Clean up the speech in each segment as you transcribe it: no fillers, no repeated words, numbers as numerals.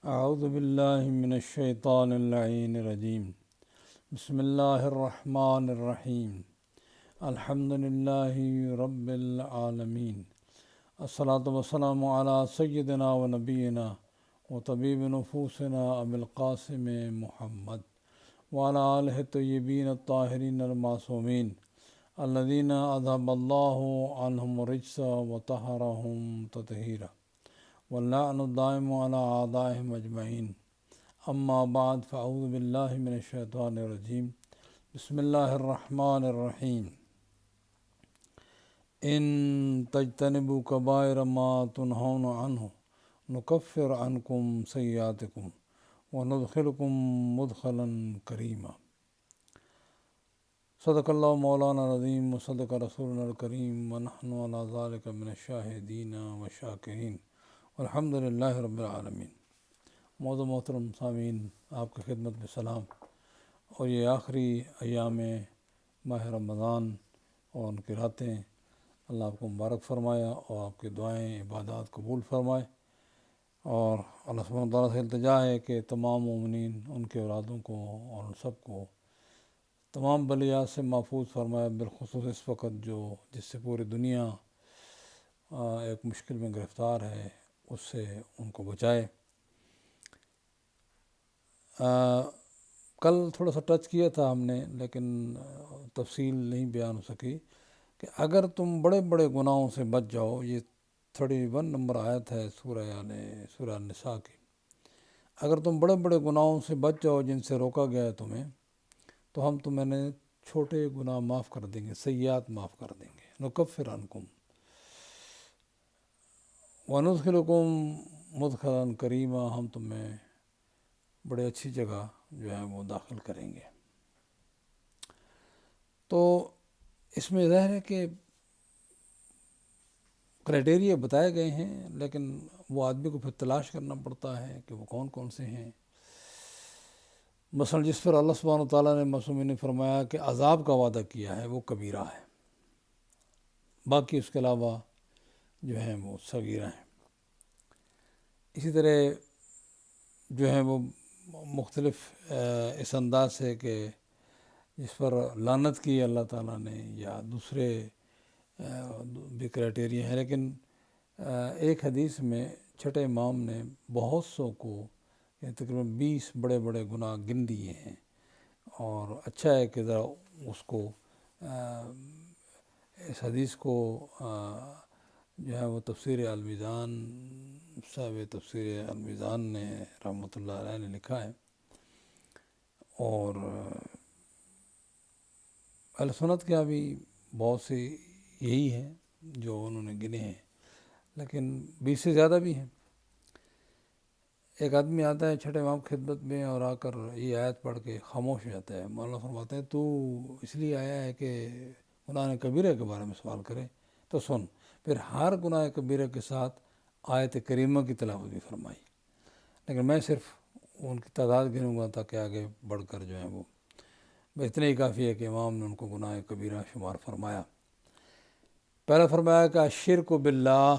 اعوذ باللہ من الشیطان اللعین الرجیم بسم اللہ الرحمن الرحیم الحمد للہ رب العالمین الصلاۃ والسلام علی سیدنا و نبینا و طبیب نفوسنا ابی القاسم محمد وعلی آلہ الطیبین الطاہرین المعصومین الذین اذھب اللہ عنہم الرجس وطہرہم تطہیرا واللعن الدائم على اعدائهم اجمعین اما بعد فاعوذ باللہ من الشیطان الرجیم بسم اللہ الرحمن الرحیم ان تجتنبوا کبائر ما تنہون عنہ نکفر عنکم سیئاتکم وندخلکم مدخلا کریما۔ صدق اللہ مولانا العظیم وصدق رسولنا الکریم ونحن علی ذلک من الشاہدین والشاکرین الحمد للہ رب العالمین۔ معزز محترم سامعین، آپ کی خدمت میں سلام۔ اور یہ آخری ایام ماہ رمضان اور ان کی راتیں اللہ آپ کو مبارک فرمایا اور آپ کی دعائیں عبادات قبول فرمائے، اور اللہ سبحانہ و تعالیٰ سے التجا ہے کہ تمام مومنین ان کے اولادوں کو اور ان سب کو تمام بلیات سے محفوظ فرمائے، بالخصوص اس وقت جس سے پوری دنیا ایک مشکل میں گرفتار ہے، اس سے ان کو بچائے۔ کل تھوڑا سا ٹچ کیا تھا ہم نے، لیکن تفصیل نہیں بیان ہو سکی کہ اگر تم بڑے بڑے گناہوں سے بچ جاؤ، یہ 31 نمبر آیت ہے سورہ النساء کی، اگر تم بڑے بڑے گناہوں سے بچ جاؤ جن سے روکا گیا ہے تمہیں، تو ہم تمہیں چھوٹے گناہ معاف کر دیں گے، سیئات معاف کر دیں گے، نکفر عنکم وندخلکم مدخلا کریما، ہم تمہیں بڑے اچھی جگہ جو ہے وہ داخل کریں گے۔ تو اس میں ظاہر ہے کہ کرائٹیریا بتائے گئے ہیں، لیکن وہ آدمی کو پھر تلاش کرنا پڑتا ہے کہ وہ کون کون سے ہیں۔ مثلا جس پر اللہ سبحانہ وتعالیٰ نے معصومین نے فرمایا کہ عذاب کا وعدہ کیا ہے، وہ کبیرہ ہے، باقی اس کے علاوہ جو ہیں وہ صغیرہ ہیں۔ اسی طرح جو ہیں وہ مختلف اس انداز سے کہ جس پر لعنت کی اللہ تعالیٰ نے، یا دوسرے بھی کرائٹیریا ہیں، لیکن ایک حدیث میں چھٹے امام نے بہت سو کو، تقریباً 20 بڑے بڑے گناہ گن دیے ہیں، اور اچھا ہے کہ ذرا اس کو اس حدیث کو جو ہے وہ تفسیر المیزان، صاحب تفسیر المیزان نے رحمۃ اللہ علیہ نے لکھا ہے، اور اہل سنت کے بھی بہت سے یہی ہیں جو انہوں نے گنے ہیں، لیکن 20 سے زیادہ بھی ہیں۔ ایک آدمی آتا ہے چھٹے امام خدمت میں اور آ کر یہ آیت پڑھ کے خاموش ہو جاتا ہے۔ مولانا فرماتے ہیں تو اس لیے آیا ہے کہ گناہ کبیرہ کے بارے میں سوال کرے؟ تو سن، پھر ہر گناہ کبیرہ کے ساتھ آیت کریمہ کی تلاوت بھی فرمائی، لیکن میں صرف ان کی تعداد گنوں گا تاکہ آگے بڑھ کر جو ہے وہ اتنا ہی کافی ہے کہ امام نے ان کو گناہ کبیرہ شمار فرمایا۔ پہلا فرمایا کہ الشرک باللہ،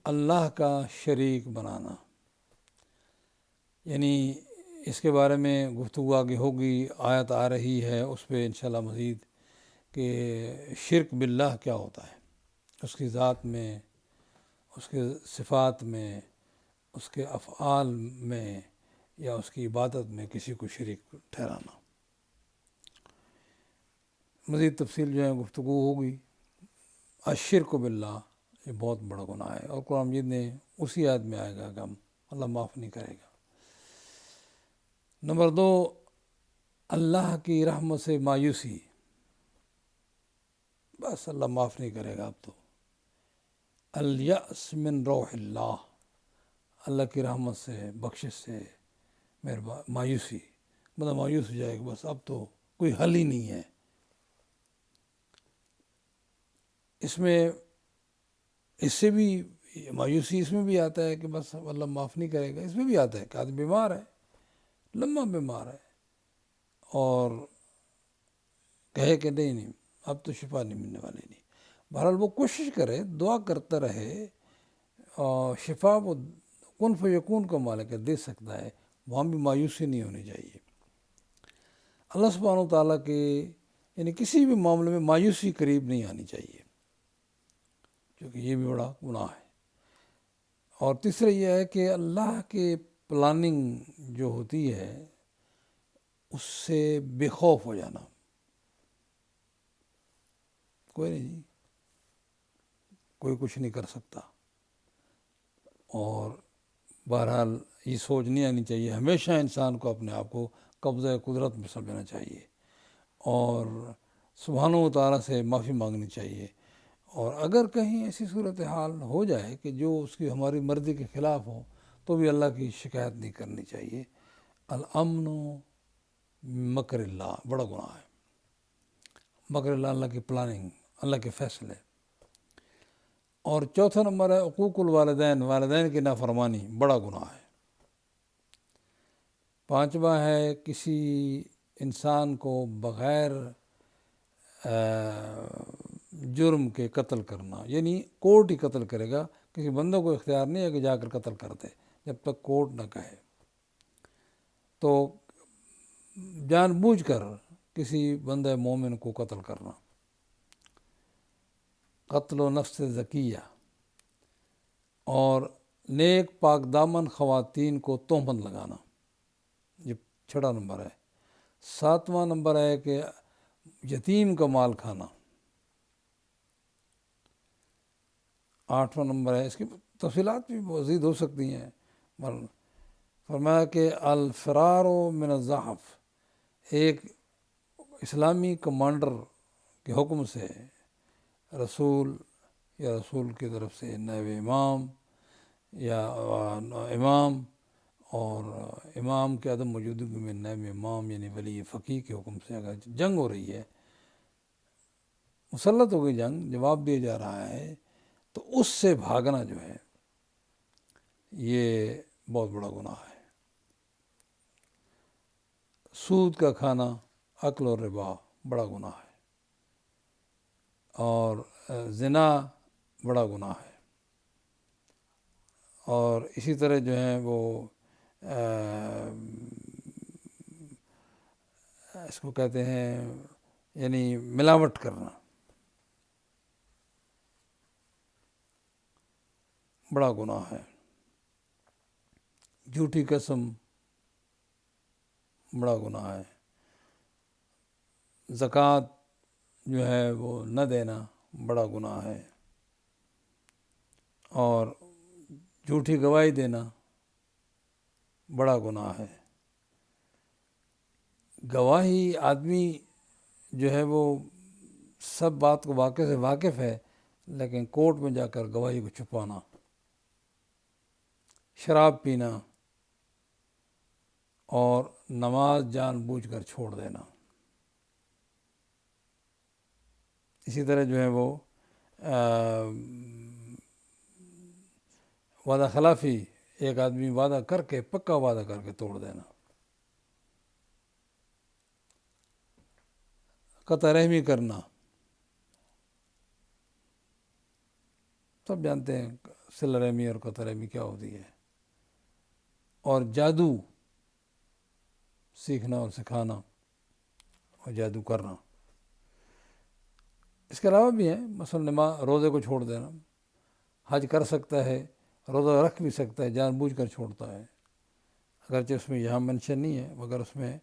اللہ کا شریک بنانا، یعنی اس کے بارے میں گفتگو آگے ہوگی، آیت آ رہی ہے اس پہ انشاءاللہ مزید، کہ شرک باللہ کیا ہوتا ہے، اس کی ذات میں، اس کے صفات میں، اس کے افعال میں، یا اس کی عبادت میں کسی کو شریک ٹھہرانا۔ مزید تفصیل جو ہے گفتگو ہوگی۔ الشرک باللہ یہ بہت بڑا گناہ ہے، اور قرآن مجید نے اسی آیت میں آئے گا کہ اللہ معاف نہیں کرے گا۔ نمبر 2، اللہ کی رحمت سے مایوسی، بس اللہ معاف نہیں کرے گا اب تو۔ الیأس من روح اللہ، اللہ کی رحمت سے، بخشش سے مایوسی، مطلب مایوس ہو جائے کہ بس اب تو کوئی حل ہی نہیں ہے۔ اس سے بھی مایوسی اس میں بھی آتا ہے کہ بس اللہ معاف نہیں کرے گا، اس میں بھی آتا ہے کہ آدمی بیمار ہے، لمبا بیمار ہے، اور کہے کہ نہیں اب تو شفا نہیں ملنے والی نہیں۔ بہرحال وہ کوشش کرے، دعا کرتا رہے، اور شفا وہ کن فیکون کا مالک ہے، دے سکتا ہے، وہاں بھی مایوسی نہیں ہونی چاہیے۔ اللہ سبحانہ و تعالیٰ کے یعنی کسی بھی معاملے میں مایوسی قریب نہیں آنی چاہیے، کیونکہ یہ بھی بڑا گناہ ہے۔ اور تیسرا یہ ہے کہ اللہ کے پلاننگ جو ہوتی ہے اس سے بے خوف ہو جانا، کوئی نہیں جی، کوئی کچھ نہیں کر سکتا، اور بہرحال یہ سوچ نہیں آنی چاہیے، ہمیشہ انسان کو اپنے آپ کو قبضہ قدرت میں سمجھنا چاہیے اور سبحانہ و تعالیٰ سے معافی مانگنی چاہیے۔ اور اگر کہیں ایسی صورتحال ہو جائے کہ جو اس کی ہماری مرضی کے خلاف ہو تو بھی اللہ کی شکایت نہیں کرنی چاہیے۔ الامن مکر اللہ بڑا گناہ ہے، مکر اللہ، اللہ کی پلاننگ، اللہ کے فیصلے۔ اور چوتھا نمبر ہے حقوق الوالدین، والدین کی نافرمانی، بڑا گناہ ہے۔ پانچواں ہے کسی انسان کو بغیر جرم کے قتل کرنا، یعنی کورٹ ہی قتل کرے گا، کسی بندوں کو اختیار نہیں ہے کہ جا کر قتل کر دے جب تک کورٹ نہ کہے۔ تو جان بوجھ کر کسی بندہ مومن کو قتل کرنا، قتل و نفس زکیہ، اور نیک پاک دامن خواتین کو تہمت لگانا، یہ چھٹا نمبر ہے۔ ساتواں نمبر ہے کہ یتیم کا مال کھانا۔ آٹھواں نمبر ہے، اس کی تفصیلات بھی مزید ہو سکتی ہیں، فرمایا کہ الفرار من الزحف، ایک اسلامی کمانڈر کے حکم سے رسول یا رسول کی طرف سے نائب امام یا امام اور امام کے عدم موجودگی میں نائب امام یعنی ولی فقیہ کے حکم سے اگر جنگ ہو رہی ہے، مسلط ہو گئی جنگ، جواب دیا جا رہا ہے، تو اس سے بھاگنا جو ہے یہ بہت بڑا گناہ ہے۔ سود کا کھانا، اکل اور ربا، بڑا گناہ ہے۔ اور زنا بڑا گناہ ہے۔ اور اسی طرح جو ہے وہ اس کو کہتے ہیں یعنی ملاوٹ کرنا، بڑا گناہ ہے۔ جھوٹی قسم بڑا گناہ ہے۔ زکوٰۃ جو ہے وہ نہ دینا بڑا گناہ ہے۔ اور جھوٹی گواہی دینا بڑا گناہ ہے۔ گواہی آدمی جو ہے وہ سب بات کو واقع سے واقف ہے، لیکن کورٹ میں جا کر گواہی کو چھپانا، شراب پینا اور نماز جان بوجھ کر چھوڑ دینا۔ اسی طرح جو ہے وہ وعدہ خلافی، ایک آدمی وعدہ کر کے پکا وعدہ کر کے توڑ دینا۔ قطع رحمی کرنا، سب جانتے ہیں صلہ رحمی اور قطع رحمی کیا ہوتی ہے۔ اور جادو سیکھنا اور سکھانا اور جادو کرنا۔ اس کے علاوہ بھی ہیں، مثلا روزے کو چھوڑ دینا، حج کر سکتا ہے، روزہ رکھ بھی سکتا ہے، جان بوجھ کر چھوڑتا ہے، اگرچہ اس میں یہاں منشن نہیں ہے، مگر اس میں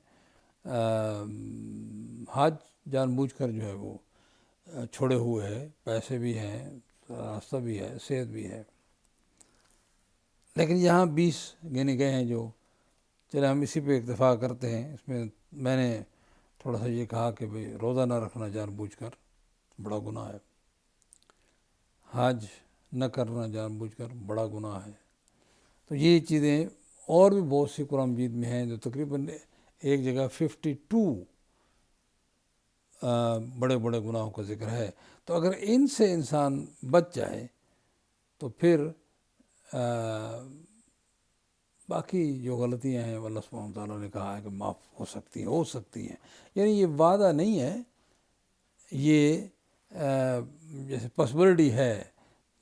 حج جان بوجھ کر جو ہے وہ چھوڑے ہوئے ہے، پیسے بھی ہیں، راستہ بھی ہے، صحت بھی ہے۔ لیکن یہاں 20 گنے گئے ہیں جو، چلے ہم اسی پہ اکتفا کرتے ہیں۔ اس میں میں نے تھوڑا سا یہ کہا کہ بھئی روزہ نہ رکھنا جان بوجھ کر بڑا گناہ ہے، حج نہ کرنا جان بوجھ کر بڑا گناہ ہے۔ تو یہ چیزیں اور بھی بہت سی قرآن مجید میں ہیں، جو تقریباً ایک جگہ 52 بڑے بڑے گناہوں کا ذکر ہے۔ تو اگر ان سے انسان بچ جائے تو پھر باقی جو غلطیاں ہیں اللہ سبحانہ و تعالیٰ نے کہا ہے کہ معاف ہو سکتی ہیں۔ یعنی یہ وعدہ نہیں ہے، یہ جیسے پاسبلٹی ہے،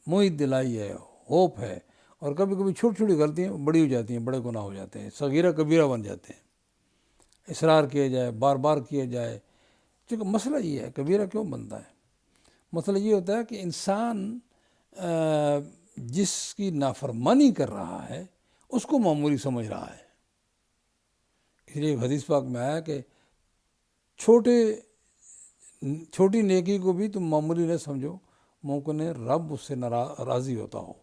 امید دلائی ہے، ہوپ ہے، اور کبھی کبھی چھوٹی چھوٹی غلطیاں بڑی ہو جاتی ہیں، بڑے گناہ ہو جاتے ہیں، صغیرہ کبیرہ بن جاتے ہیں، اصرار کیا جائے، بار بار کیا جائے۔ چونکہ مسئلہ یہ ہے کبیرہ کیوں بنتا ہے، مسئلہ یہ ہوتا ہے کہ انسان جس کی نافرمانی کر رہا ہے اس کو معمولی سمجھ رہا ہے۔ اس لیے حدیث پاک میں آیا کہ چھوٹی نیکی کو بھی تم معمولی نہ سمجھو، ممکن ہے رب اس سے راضی ہوتا ہو،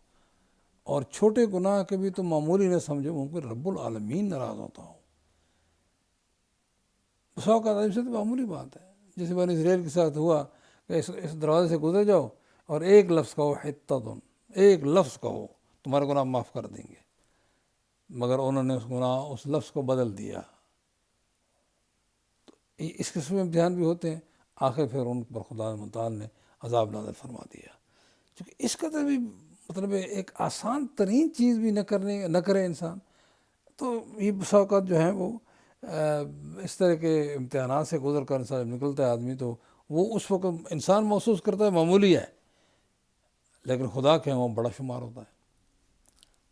اور چھوٹے گناہ کے بھی تم معمولی نہ سمجھو، ممکن رب العالمین ناراض ہوتا ہو۔ اس اوقات سے تو معمولی بات ہے، جیسے بنی اسرائیل کے ساتھ ہوا کہ اس دروازے سے گزر جاؤ اور ایک لفظ کہو حتۃ، ایک لفظ کہو تمہارے گناہ معاف کر دیں گے، مگر انہوں نے اس لفظ کو بدل دیا۔ تو اس قسم میں امتحان بھی ہوتے ہیں، آخر پھر ان پر خدا متعال نے عذاب نازل فرما دیا۔ کیونکہ اس قدر بھی مطلب ایک آسان ترین چیز بھی نہ کرے انسان، تو یہ بسا اوقات جو ہیں وہ اس طرح کے امتحانات سے گزر کر انسان نکلتا ہے آدمی، تو وہ اس وقت انسان محسوس کرتا ہے معمولی ہے، لیکن خدا کے وہ بڑا شمار ہوتا ہے۔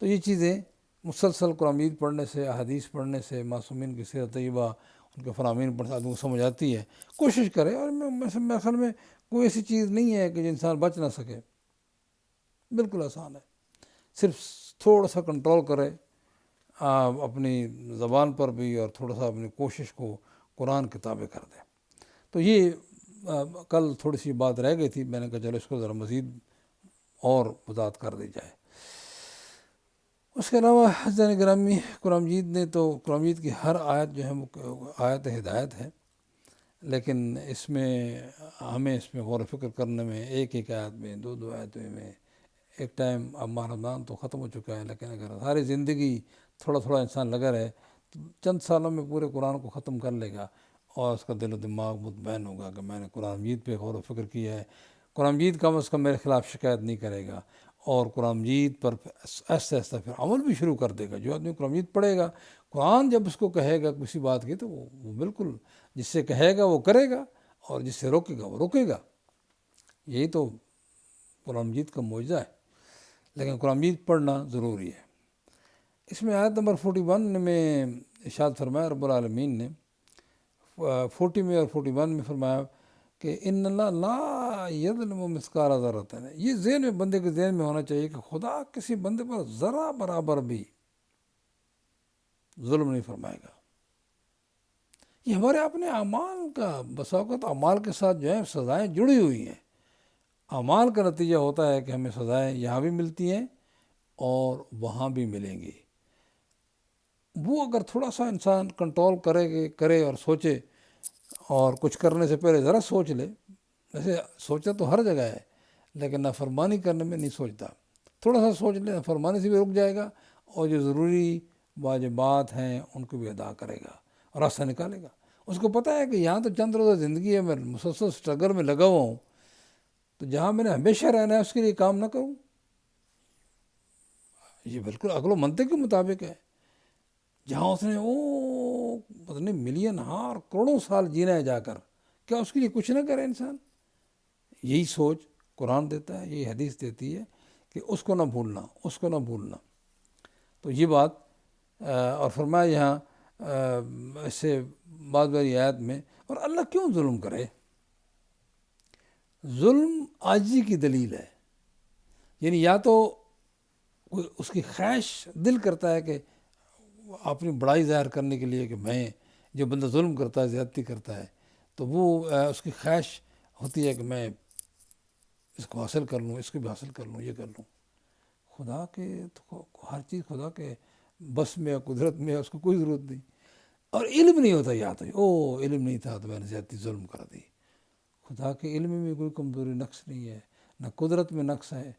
تو یہ چیزیں مسلسل قرآن مجید پڑھنے سے، احادیث پڑھنے سے، معصومین کی سیرت طیبہ، ان کے فرامین پڑھنے سے آدمی کو سمجھ آتی ہے۔ کوشش کرے، اور میرے خیال میں کوئی ایسی چیز نہیں ہے کہ انسان بچ نہ سکے، بالکل آسان ہے، صرف تھوڑا سا کنٹرول کرے اپنی زبان پر بھی، اور تھوڑا سا اپنی کوشش کو قرآن کے تابع کر دے۔ تو یہ کل تھوڑی سی بات رہ گئی تھی، میں نے کہا چلو اس کو ذرا مزید اور وضاحت کر دی جائے۔ اس کے علاوہ حضرت گرامی، قرآن مجید نے تو قرآن مجید کی ہر آیت جو ہے وہ آیت ہدایت ہے، لیکن اس میں ہمیں اس میں غور و فکر کرنے میں ایک آیت میں، دو آیتوں میں، ایک ٹائم اب ماہ رمضان تو ختم ہو چکا ہے، لیکن اگر ساری زندگی تھوڑا تھوڑا انسان لگا رہے تو چند سالوں میں پورے قرآن کو ختم کر لے گا، اور اس کا دل و دماغ مطمئن ہوگا کہ میں نے قرآن مجید پہ غور و فکر کیا ہے۔ قرآن مجید کم از کم میرے خلاف شکایت نہیں کرے گا، اور قرآن مجید پر آہستہ آہستہ پھر عمل بھی شروع کر دے گا۔ جو آدمی قرآن مجید پڑھے گا، قرآن جب اس کو کہے گا کسی بات کی، تو وہ بالکل جس سے کہے گا وہ کرے گا، اور جس سے روکے گا وہ روکے گا۔ یہی تو قرآن مجید کا معجزہ ہے، لیکن قرآن مجید پڑھنا ضروری ہے۔ اس میں آیت نمبر 41 میں ارشاد فرمایا رب العالمین نے، 40 میں اور 41 میں فرمایا کہ ان اللہ لا یظلم مثقال ذرۃ، یہ ذہن میں، بندے کے ذہن میں ہونا چاہیے کہ خدا کسی بندے پر ذرہ برابر بھی ظلم نہیں فرمائے گا۔ یہ ہمارے اپنے اعمال کا، بس اوقات اعمال کے ساتھ جو ہے سزائیں جڑی ہوئی ہیں۔ اعمال کا نتیجہ ہوتا ہے کہ ہمیں سزائیں یہاں بھی ملتی ہیں اور وہاں بھی ملیں گی۔ وہ اگر تھوڑا سا انسان کنٹرول کرے اور سوچے، اور کچھ کرنے سے پہلے ذرا سوچ لے، ویسے سوچا تو ہر جگہ ہے، لیکن نافرمانی کرنے میں نہیں سوچتا، تھوڑا سا سوچ لے، نافرمانی سے بھی رک جائے گا، اور جو ضروری واجبات ہیں ان کو بھی ادا کرے گا اور راستہ نکالے گا۔ اس کو پتہ ہے کہ یہاں تو چند روزہ زندگی ہے، میں مسلسل سٹرگل میں لگا ہوا ہوں، تو جہاں میں نے ہمیشہ رہنا ہے اس کے لیے کام نہ کروں۔ یہ بالکل عقل و منطق کے مطابق ہے۔ جہاں اس نے پتہ نہیں ملین ہار کروڑوں سال جینا ہے جا کر، کیا اس کے لیے کچھ نہ کرے انسان؟ یہی سوچ قرآن دیتا ہے، یہی حدیث دیتی ہے کہ اس کو نہ بھولنا، اس کو نہ بھولنا۔ تو یہ بات، اور فرمایا یہاں اس سے بعض باری آیت میں، اور اللہ کیوں ظلم کرے؟ ظلم عاجزی کی دلیل ہے، یعنی یا تو اس کی خواہش دل کرتا ہے کہ اپنی بڑائی ظاہر کرنے کے لیے، کہ میں، جو بندہ ظلم کرتا ہے، زیادتی کرتا ہے، تو وہ اس کی خواہش ہوتی ہے کہ میں اس کو حاصل کر لوں، اس کو بھی حاصل کر لوں، یہ کر لوں۔ خدا کے تو ہر چیز خدا کے بس میں، قدرت میں، اس کو کوئی ضرورت نہیں، اور علم نہیں ہوتا، یا تو علم نہیں تھا تو میں نے زیادتی ظلم کر دی۔ خدا کے علم میں کوئی کمزوری نقص نہیں ہے، نہ قدرت میں نقص ہے،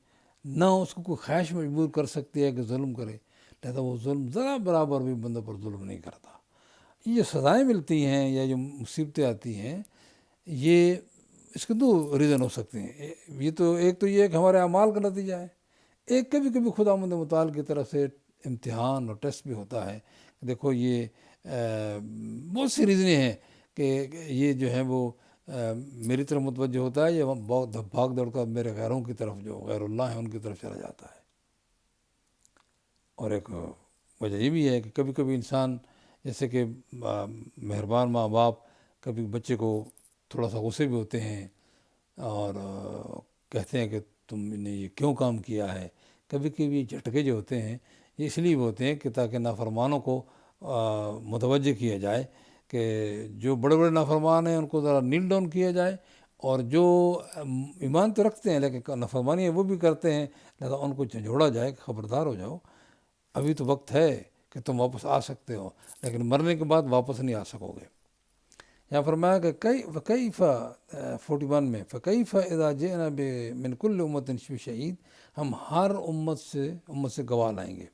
نہ اس کو کوئی خواہش مجبور کر سکتی ہے کہ ظلم کرے، لہذا وہ ظلم ذرا برابر بھی بندوں پر ظلم نہیں کرتا۔ یہ سزائیں ملتی ہیں یا جو مصیبتیں آتی ہیں، یہ اس کے دو ریزن ہو سکتے ہیں۔ یہ تو ایک تو یہ ہے کہ ہمارے اعمال کا نتیجہ ہے، ایک کبھی کبھی خداوند متعال کی طرف سے امتحان اور ٹیسٹ بھی ہوتا ہے۔ دیکھو یہ بہت سی ریزنیں ہیں کہ یہ جو ہے وہ میری طرف متوجہ ہوتا ہے، یہ بہت بھاگ دوڑ کر میرے غیروں کی طرف، جو غیر اللہ ہیں ان کی طرف چلا جاتا ہے۔ اور ایک وجہ یہ بھی ہے کہ کبھی کبھی انسان جیسے کہ مہربان ماں باپ کبھی بچے کو تھوڑا سا غصے بھی ہوتے ہیں اور کہتے ہیں کہ تم نے یہ کیوں کام کیا ہے. کبھی کبھی جھٹکے جو ہوتے ہیں یہ اس لیے بھی ہوتے ہیں کہ تاکہ نافرمانوں کو متوجہ کیا جائے کہ جو بڑے بڑے نافرمان ہیں ان کو ذرا نیل ڈاؤن کیا جائے، اور جو ایمان تو رکھتے ہیں لیکن نافرمانی ہے وہ بھی کرتے ہیں، لہذا ان کو جھنجھوڑا جائے کہ خبردار ہو جاؤ، ابھی تو وقت ہے کہ تم واپس آ سکتے ہو، لیکن مرنے کے بعد واپس نہیں آ سکو گے. یہاں فرمایا کہ کیف 41 میں فکیف اذا جئنا من کل امت شہید، ہم ہر امت سے گواہ لائیں گے.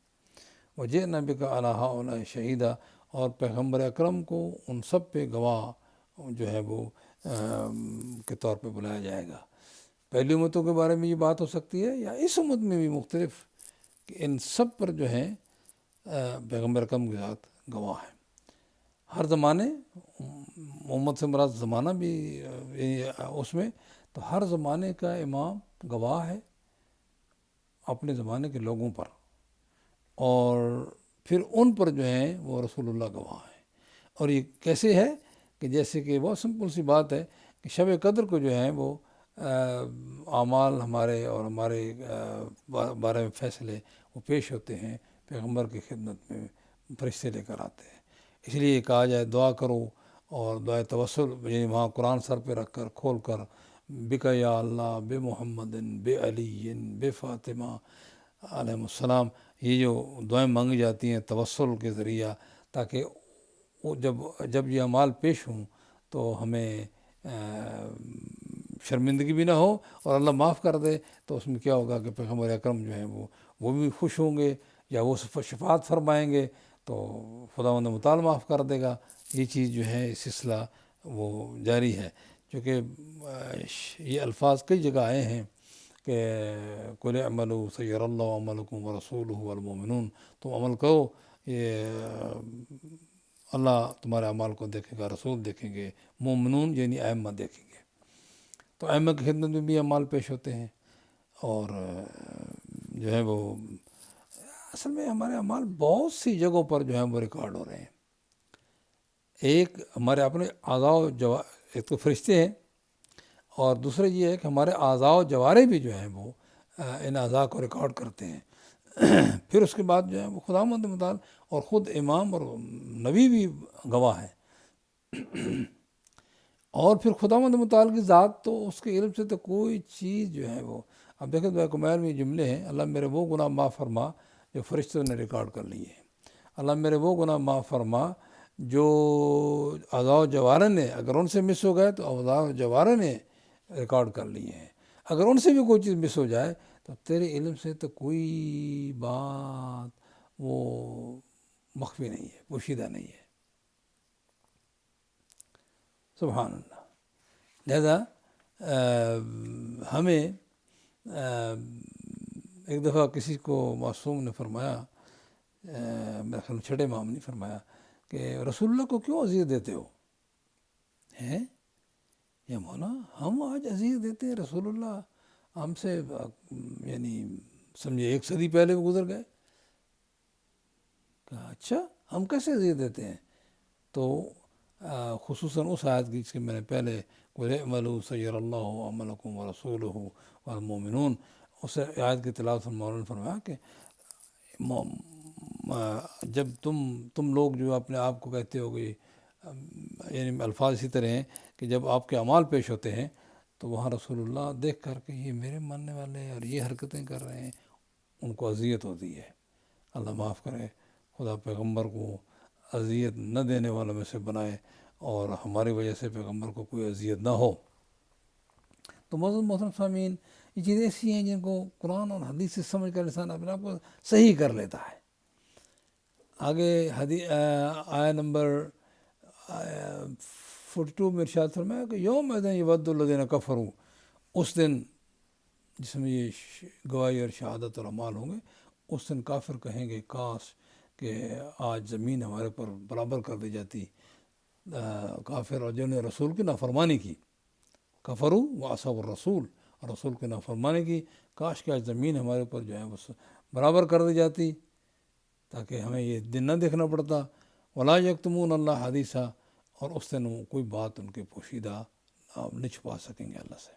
وجئنا بک علی ہؤلاء شہیدا، اور پیغمبر اکرم کو ان سب پہ گواہ جو ہے وہ کے طور پہ بلایا جائے گا. پہلی امتوں کے بارے میں یہ بات ہو سکتی ہے یا اس امت میں بھی مختلف، کہ ان سب پر جو ہے پیغمبر اکرم کے ساتھ گواہ ہیں. ہر زمانے، امت سے مراد زمانہ بھی اس میں، تو ہر زمانے کا امام گواہ ہے اپنے زمانے کے لوگوں پر، اور پھر ان پر جو ہیں وہ رسول اللہ گواہ ہیں. اور یہ کیسے ہے کہ جیسے کہ بہت سمپل سی بات ہے کہ شب قدر کو جو ہے وہ اعمال ہمارے اور ہمارے بارے میں فیصلے وہ پیش ہوتے ہیں پیغمبر کی خدمت میں، فرشتے لے کر آتے ہیں. اس لیے کہا جائے دعا کرو، اور دعائے توسل یعنی وہاں قرآن سر پہ رکھ کر کھول کر بک یا اللہ بے محمد بے علی بے فاطمہ علیہ السلام، یہ جو دعائیں مانگی جاتی ہیں توسل کے ذریعہ، تاکہ وہ جب یہ اعمال پیش ہوں تو ہمیں شرمندگی بھی نہ ہو اور اللہ معاف کر دے. تو اس میں کیا ہوگا کہ پیغمبر اکرم جو ہیں وہ بھی خوش ہوں گے، یا وہ شفاعت فرمائیں گے تو خداوند متعال معاف کر دے گا. یہ چیز جو ہے سلسلہ وہ جاری ہے، چونکہ یہ الفاظ کئی جگہ آئے ہیں کہ قل اعملوا سیری اللہ عملکم ورسولہ والمؤمنون، تم عمل کرو، یہ اللہ تمہارے اعمال کو دیکھے گا، رسول دیکھیں گے، مومنون یعنی ائمہ دیکھیں گے. تو ائمہ کی خدمت میں بھی اعمال پیش ہوتے ہیں، اور جو ہے وہ اصل میں ہمارے اعمال بہت سی جگہوں پر جو ہیں وہ ریکارڈ ہو رہے ہیں. ایک ہمارے اپنے اعضاء و ایک تو فرشتے ہیں، اور دوسرا یہ ہے کہ ہمارے اعضاء و جوارح بھی جو ہیں وہ ان اعضاء کو ریکارڈ کرتے ہیں. پھر اس کے بعد جو ہے وہ خداوند متعال اور خود امام اور نبی بھی گواہ ہیں. اور پھر خداوند متعال کی ذات، تو اس کے علم سے تو کوئی چیز جو ہے وہ، اب دیکھیں دعائے کمائل میں یہ جملے ہیں، اللہ میرے وہ گناہ معاف فرما جو فرشتوں نے ریکارڈ کر لیے ہیں، اللہ میرے وہ گناہ معاف فرما جو اعضاء و جوارح نے، اگر ان سے مس ہو گئے تو اعضاء و جوارح نے ریکارڈ کر لیے ہیں. اگر ان سے بھی کوئی چیز مس ہو جائے تو تیرے علم سے تو کوئی بات وہ مخفی نہیں ہے، پوشیدہ نہیں ہے. سبحان اللہ. لہذا ہمیں ایک دفعہ کسی کو معصوم نے فرمایا، میرے خیال میں چھٹے امام نے فرمایا کہ رسول اللہ کو کیوں اذیت دیتے ہو؟ ہیں یا مولا ہم آج اذیت دیتے ہیں؟ رسول اللہ ہم سے یعنی سمجھے 1 صدی پہلے وہ گزر گئے. کہا اچھا ہم کیسے اذیت دیتے ہیں؟ تو خصوصاً اس آیت کی جس کے میں نے پہلے قل اعملوا سیری اللہ عملکم ورسولہ والمؤمنون، اس آیت کی تلاوت مولانا نے فرمایا کہ جب تم لوگ جو اپنے آپ کو کہتے ہو گے، یعنی الفاظ اسی طرح ہیں کہ جب آپ کے اعمال پیش ہوتے ہیں تو وہاں رسول اللہ دیکھ کر کہ یہ میرے ماننے والے اور یہ حرکتیں کر رہے ہیں، ان کو اذیت ہوتی ہے. اللہ معاف کرے، خدا پیغمبر کو اذیت نہ دینے والوں میں سے بنائے، اور ہماری وجہ سے پیغمبر کو کوئی اذیت نہ ہو. تو محترم سامعین، یہ چیزیں ایسی ہیں جن کو قرآن اور حدیث سے سمجھ کر انسان اپنے آپ کو صحیح کر لیتا ہے. آگے آیا نمبر 42 میں ارشاد فرمایا کہ یوم اذن یود الذین کفروا، اس دن جس میں یہ گواہی اور شہادت اور اعمال ہوں گے، اس دن کافر کہیں گے کاش کہ آج زمین ہمارے پر برابر کر دی جاتی. کافر اور جنہوں نے رسول کی نافرمانی کی، کفروا وعصوا الرسول، اور رسول کی نافرمانی کی، کاش کہ آج زمین ہمارے اوپر جو ہے وہ برابر کر دی جاتی. تاکہ ہمیں یہ دن نہ دیکھنا پڑتا. ولا یکتمون اللہ حدیثہ، اور اس دن وہ کوئی بات ان کے پوشیدہ آپ نہیں چھپا سکیں گے اللہ سے.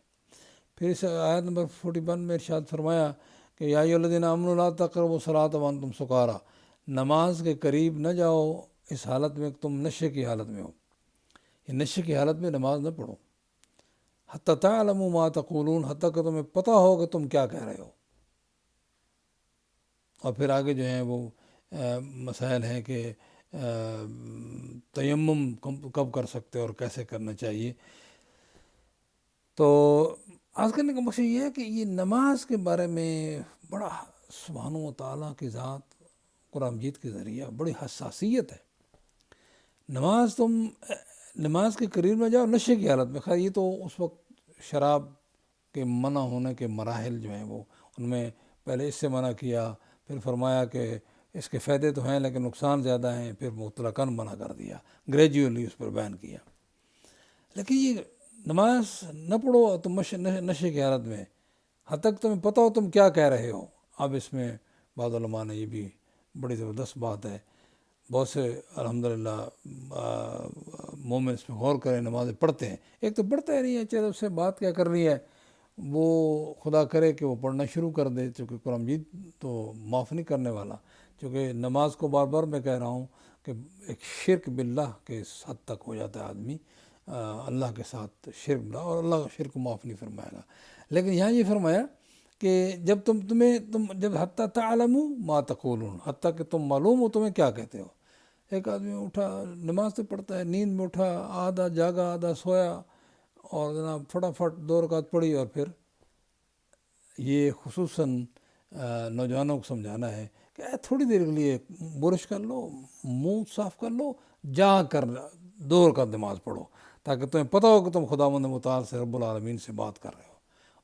پھر اس آیت نمبر 41 میں ارشاد فرمایا کہ یا ایھا الذین آمنوا لا تقربوا الصلاۃ وانتم سکارا، نماز کے قریب نہ جاؤ اس حالت میں کہ تم نشے کی حالت میں ہو. یہ نشے کی حالت میں نماز نہ پڑھو. حتی تعلموا ما تقولون، حتیٰ کہ تمہیں پتہ ہو کہ تم کیا کہہ رہے ہو. اور پھر آگے جو ہیں وہ مسائل ہیں کہ تیمم کب کر سکتے اور کیسے کرنا چاہیے. تو آج کرنے کا مقصد یہ ہے کہ یہ نماز کے بارے میں بڑا سبحانہ و تعالیٰ کی ذات قرآن مجید کے ذریعہ بڑی حساسیت ہے. نماز کے قریب نہ جاؤ نشے کی حالت میں. خیر یہ تو اس وقت شراب کے منع ہونے کے مراحل جو ہیں وہ ان میں پہلے اس سے منع کیا، پھر فرمایا کہ اس کے فائدے تو ہیں لیکن نقصان زیادہ ہیں، پھر مطلقاً منع کر دیا، گریجولی اس پر بیان کیا. لیکن یہ نماز نہ پڑھو تم نشے کی حالت میں حد تک تمہیں پتہ ہو تم کیا کہہ رہے ہو. اب اس میں بعض علماء نے یہ بھی بڑی زبردست بات ہے، بہت سے الحمدللہ مومن اس میں غور کریں، نمازیں پڑھتے ہیں. ایک تو پڑھتا ہی نہیں ہے، چلو اس سے بات کیا کرنی ہے، وہ خدا کرے کہ وہ پڑھنا شروع کر دے، چونکہ قرآن مجید تو معاف نہیں کرنے والا. چونکہ نماز کو بار بار میں کہہ رہا ہوں کہ ایک شرک باللہ کے حد تک ہو جاتا ہے آدمی، اللہ کے ساتھ شرک باللہ، اور اللہ شرک کو معاف نہیں فرمائے گا. لیکن یہاں یہ فرمایا کہ جب جب حتی تعلموا ما تقولون، حتیٰ کہ تم معلوم ہو تمہیں کیا کہتے ہو. ایک آدمی اٹھا نماز تو پڑھتا ہے، نیند میں اٹھا، آدھا جاگا آدھا سویا، اور جناب فٹافٹ 2 رکعت پڑھی. اور پھر یہ خصوصاً نوجوانوں کو سمجھانا ہے کہ تھوڑی دیر کے لیے برش کر لو، منہ صاف کر لو، جا کر 2 رکعت نماز پڑھو، تاکہ تمہیں پتہ ہو کہ تم خداوند متعال سے رب العالمین سے بات کر رہے ہو.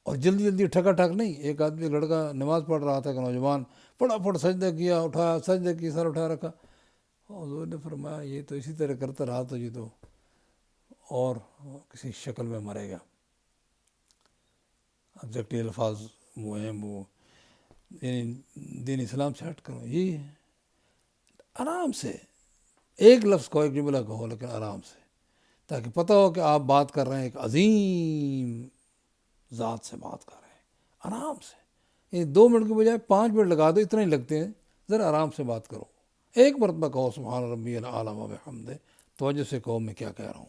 اور جلدی جلدی ٹھکا ٹھک نہیں. ایک آدمی لڑکا نماز پڑھ رہا تھا کہ نوجوان فٹافٹ سجدہ کیا، اٹھایا سجدہ کی، سر اٹھا رکھا. حضور نے فرمایا یہ تو اسی طرح کرتا رہا تو یہ تو اور کسی شکل میں مرے گا. ایگزیکٹلی الفاظ وہ ہیں، وہ یعنی دین اسلام سے ہٹ کرو. یہ آرام سے ایک لفظ کہو، ایک جملہ کہو، لیکن آرام سے، تاکہ پتہ ہو کہ آپ بات کر رہے ہیں ایک عظیم ذات سے بات کر رہے ہیں. آرام سے، یہ 2 منٹ کے بجائے 5 منٹ لگا دو، اتنا ہی لگتے ہیں. ذرا آرام سے بات کرو، ایک مرتبہ کہو سبحان ربی الاعلیٰ و بحمدہ، توجہ سے کہو میں کیا کہہ رہا ہوں.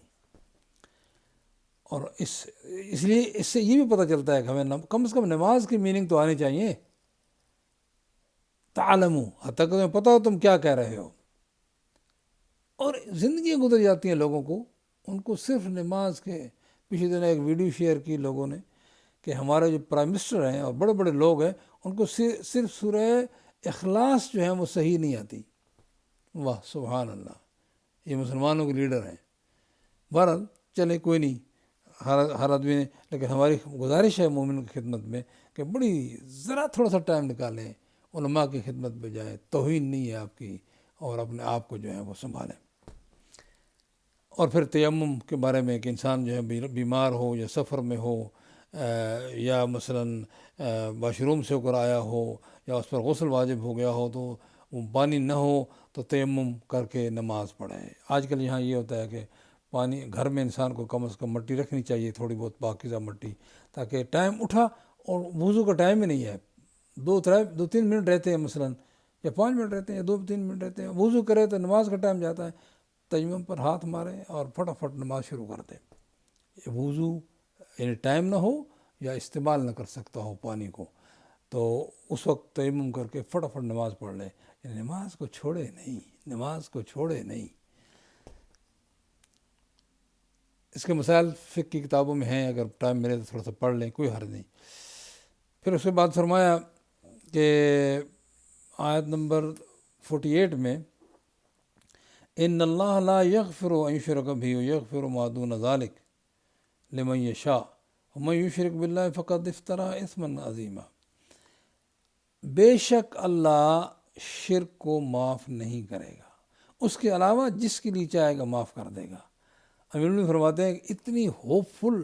اور اس لیے اس سے یہ بھی پتہ چلتا ہے کہ ہمیں کم از کم نماز کی میننگ تو آنی چاہیے. تعلموا، حتیٰ کہ تمہیں پتہ ہو تم کیا کہہ رہے ہو. اور زندگیاں گزر جاتی ہیں لوگوں کو، ان کو صرف نماز کے. پچھلے دن ایک ویڈیو شیئر کی لوگوں نے کہ ہمارے جو پرائم منسٹر ہیں اور بڑے بڑے لوگ ہیں، ان کو صرف سورہ اخلاص جو ہے وہ صحیح نہیں آتی. واہ سبحان اللہ، یہ مسلمانوں کے لیڈر ہیں. بہرحال چلے کوئی نہیں، ہر آدمی نے، لیکن ہماری گزارش ہے مومن کی خدمت میں کہ بڑی ذرا تھوڑا سا ٹائم نکالیں، علماء کی خدمت میں جائیں. توہین نہیں ہے آپ کی، اور اپنے آپ کو جو ہے وہ سنبھالیں. اور پھر تیمم کے بارے میں کہ انسان جو ہے بیمار ہو یا سفر میں ہو، یا مثلاً واش روم سے ہو کر آیا ہو، یا اس پر غسل واجب ہو گیا ہو تو وہ پانی نہ ہو تو تیمم کر کے نماز پڑھے. آج کل یہاں یہ ہوتا ہے کہ پانی گھر میں انسان کو کم از کم مٹی رکھنی چاہیے، تھوڑی بہت پاکیزہ مٹی، تاکہ ٹائم اٹھا اور وضو کا ٹائم ہی نہیں ہے، 2-3 منٹ رہتے ہیں مثلاً، یا 5 منٹ رہتے ہیں، یا 2-3 منٹ رہتے ہیں، وضو کرے تو نماز کا ٹائم جاتا ہے. تیمم پر ہاتھ مارے اور فٹافٹ نماز شروع کر دے. وضو یعنی ٹائم نہ ہو یا استعمال نہ کر سکتا ہو پانی کو، تو اس وقت تیمم کر کے فٹافٹ نماز پڑھ لے. یعنی نماز کو چھوڑے نہیں، نماز کو چھوڑے نہیں. اس کے مسائل فقہ کی کتابوں میں ہیں، اگر ٹائم ملے تو تھوڑا سا پڑھ لیں، کوئی حرج نہیں. پھر اس کے بعد فرمایا کہ آیت نمبر 48 میں ان اللہ لا یغفر ان یشرک بہ ویغفر ما دون ذلک لمن یشاء ومن یشرک باللہ فقد افتری اثما عظیما. بے شک اللہ شرک کو معاف نہیں کرے گا، اس کے علاوہ جس کے لیے چاہے گا معاف کر دے گا. امیر فرماتے ہیں کہ اتنی ہوپ فل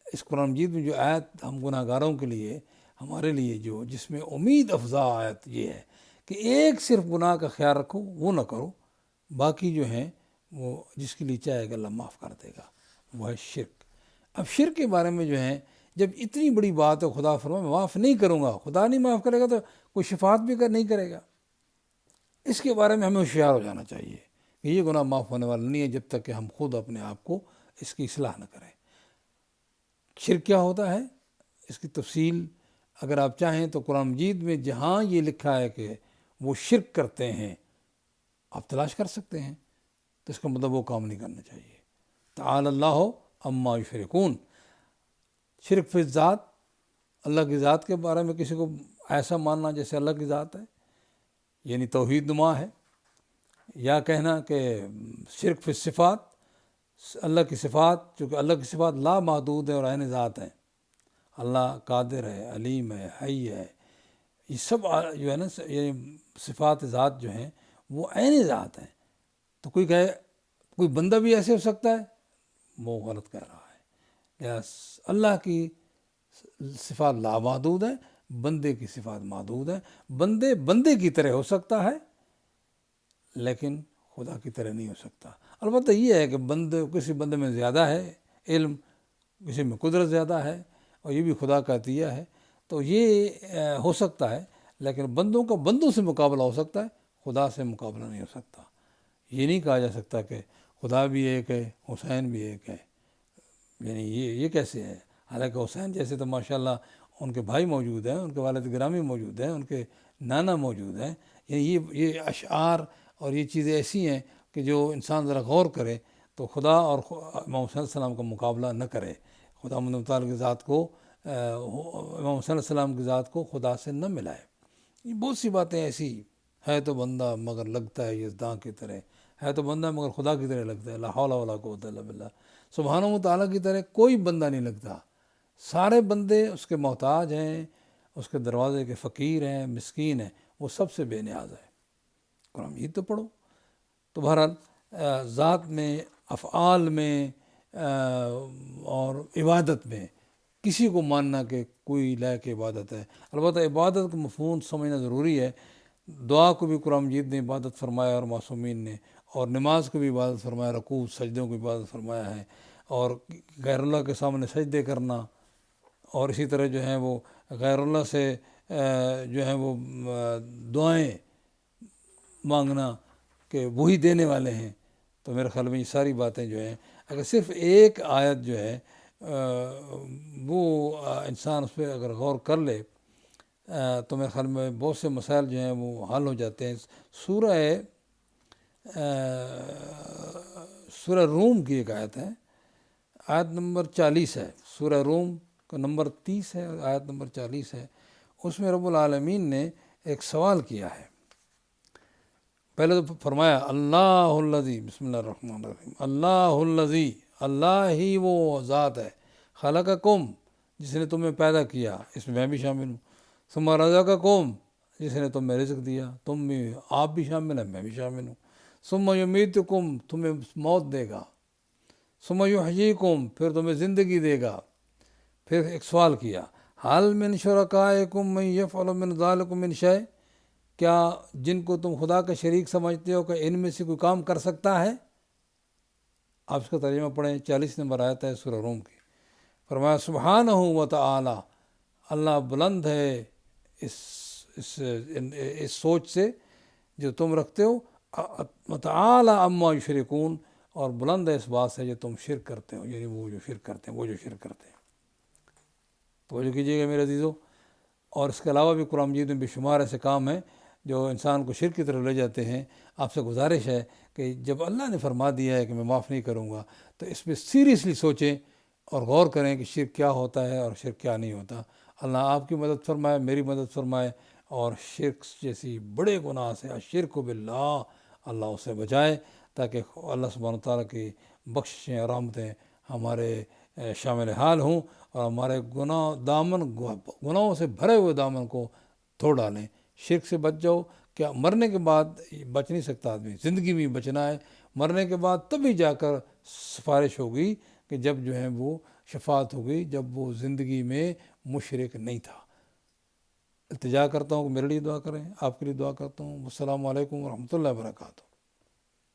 اس قرآن مجید میں جو آیت ہم گناہ گاروں کے لیے، ہمارے لیے جو جس میں امید افزا آیت یہ ہے کہ ایک صرف گناہ کا خیال رکھو وہ نہ کرو، باقی جو ہیں وہ جس کے لیے چاہے گا اللہ معاف کر دے گا، وہ ہے شرک۔ اب شرک کے بارے میں جو ہے جب اتنی بڑی بات ہے، خدا فرمائے میں معاف نہیں کروں گا، خدا نہیں معاف کرے گا تو کوئی شفاعت بھی نہیں کرے گا۔ اس کے بارے میں ہمیں ہوشیار ہو جانا چاہیے کہ یہ گناہ معاف ہونے والا نہیں ہے جب تک کہ ہم خود اپنے آپ کو اس کی اصلاح نہ کریں۔ شرک کیا ہوتا ہے، اس کی تفصیل اگر آپ چاہیں تو قرآن مجید میں جہاں یہ لکھا ہے کہ وہ شرک کرتے ہیں آپ تلاش کر سکتے ہیں، تو اس کا مطلب وہ کام نہیں کرنا چاہیے۔ تعالی اللہ عما یشرکون، شرک فی الذات، اللہ کی ذات کے بارے میں کسی کو ایسا ماننا جیسے اللہ کی ذات ہے، یعنی توحید نما ہے، یا کہنا کہ شرک فی الصفات، اللہ کی صفات، چونکہ اللہ کی صفات لا محدود ہے اور عین ذات ہیں، اللہ قادر ہے، علیم ہے، حی ہے، یہ سب جو ہے نا یہ صفات ذات جو ہیں وہ عین ذات ہیں۔ تو کوئی کہے کوئی بندہ بھی ایسے ہو سکتا ہے، وہ غلط کہہ رہا ہے۔ یا اللہ کی صفات لامحدود ہیں، بندے کی صفات محدود ہیں، بندے کی طرح ہو سکتا ہے لیکن خدا کی طرح نہیں ہو سکتا۔ البتہ یہ ہے کہ کسی بندے میں زیادہ ہے علم، کسی میں قدرت زیادہ ہے، اور یہ بھی خدا کا عطیہ ہے، تو یہ ہو سکتا ہے، لیکن بندوں سے مقابلہ ہو سکتا ہے، خدا سے مقابلہ نہیں ہو سکتا۔ یہ نہیں کہا جا سکتا کہ خدا بھی ایک ہے، حسین بھی ایک ہے، یعنی یہ کیسے ہے؟ حالانکہ حسین جیسے تو ماشاءاللہ ان کے بھائی موجود ہیں، ان کے والد گرامی موجود ہیں، ان کے نانا موجود ہیں، یعنی یہ اشعار اور یہ چیزیں ایسی ہیں کہ جو انسان ذرا غور کرے تو خدا اور امام حسین علیہ السلام کا مقابلہ نہ کرے، خدا متعال کی ذات کو امام حسین علیہ السلام کی ذات کو خدا سے نہ ملائے۔ یہ بہت سی باتیں ایسی ہے، تو بندہ مگر لگتا ہے یزداں کی طرح، ہے تو بندہ مگر خدا کی طرح لگتا ہے، لا حول ولا قوت الا باللہ۔ سبحانہ و تعالیٰ کی طرح کوئی بندہ نہیں لگتا، سارے بندے اس کے محتاج ہیں، اس کے دروازے کے فقیر ہیں، مسکین ہیں، وہ سب سے بے نیاز ہے۔ قرآن مجید تو پڑھو۔ تو بہرحال ذات میں، افعال میں اور عبادت میں کسی کو ماننا کہ کوئی لائق عبادت ہے، البتہ عبادت کا مفہوم سمجھنا ضروری ہے۔ دعا کو بھی قرآن مجید نے عبادت فرمایا اور معصومین نے، اور نماز کو بھی عبادت فرمایا، رکوع سجدوں کو عبادت فرمایا ہے، اور غیر اللہ کے سامنے سجدے کرنا، اور اسی طرح جو ہیں وہ غیر اللہ سے جو ہیں وہ دعائیں مانگنا کہ وہی دینے والے ہیں۔ تو میرے خیال میں یہ ساری باتیں جو ہیں اگر صرف ایک آیت جو ہے وہ انسان اس پہ اگر غور کر لے تو میرے خیال میں بہت سے مسائل جو ہیں وہ حل ہو جاتے ہیں۔ سورہ روم کی ایک آیت ہے، آیت نمبر 40 ہے، سورہ روم کا نمبر 30 ہے، آیت نمبر 40 ہے۔ اس میں رب العالمین نے ایک سوال کیا ہے۔ پہلے تو فرمایا اللہ الذی، بسم اللہ الرحمن الرحیم، اللہ الذی، اللہ ہی وہ ذات ہے، خلقکم، جس نے تمہیں پیدا کیا، اس میں میں بھی شامل ہوں، ثم رزقکم، جس نے تمہیں رزق دیا، آپ بھی شامل ہیں، میں بھی شامل ہوں، ثم یمیتکم، تمہیں موت دے گا، ثم یحییکم، پھر تمہیں زندگی دے گا۔ پھر ایک سوال کیا، حل من شرکائکم من یفعل من ذلکم من شیء، کیا جن کو تم خدا کا شریک سمجھتے ہو کہ ان میں سے کوئی کام کر سکتا ہے؟ آپ اس کا ترجمہ پڑھیں، 40 نمبر آیت ہے سورہ روم کی۔ فرمایا سبحانہ و تعالی، اللہ بلند ہے اس سوچ سے جو تم رکھتے ہو، وتعالی عما یشرکون، اور بلند ہے اس بات سے جو تم شرک کرتے ہو، یعنی وہ جو شرک کرتے ہیں۔ توجہ کیجیے گا میرے عزیزو۔ اور اس کے علاوہ بھی قرآن مجید میں بے شمار ایسے کام ہیں جو انسان کو شرک کی طرف لے جاتے ہیں۔ آپ سے گزارش ہے کہ جب اللہ نے فرما دیا ہے کہ میں معاف نہیں کروں گا، تو اس پہ سیریسلی سوچیں اور غور کریں کہ شرک کیا ہوتا ہے اور شرک کیا نہیں ہوتا۔ اللہ آپ کی مدد فرمائے، میری مدد فرمائے، اور شرک جیسی بڑے گناہ سے، الشرک باللہ، اللہ اسے بچائے، تاکہ اللہ سبحانہ وتعالیٰ کی بخشیں اور رحمتیں ہمارے شامل حال ہوں، اور ہمارے گناہوں سے بھرے ہوئے دامن کو دھو ڈالیں۔ شرک سے بچ جاؤ۔ کیا مرنے کے بعد بچ نہیں سکتا آدمی، زندگی میں بچنا ہے، مرنے کے بعد تبھی جا کر سفارش ہوگی کہ جب جو ہے وہ شفاعت ہوگی، جب وہ زندگی میں مشرک نہیں تھا۔ التجا کرتا ہوں کہ میرے لیے دعا کریں، آپ کے لیے دعا کرتا ہوں۔ السلام علیکم ورحمۃ اللہ وبرکاتہ۔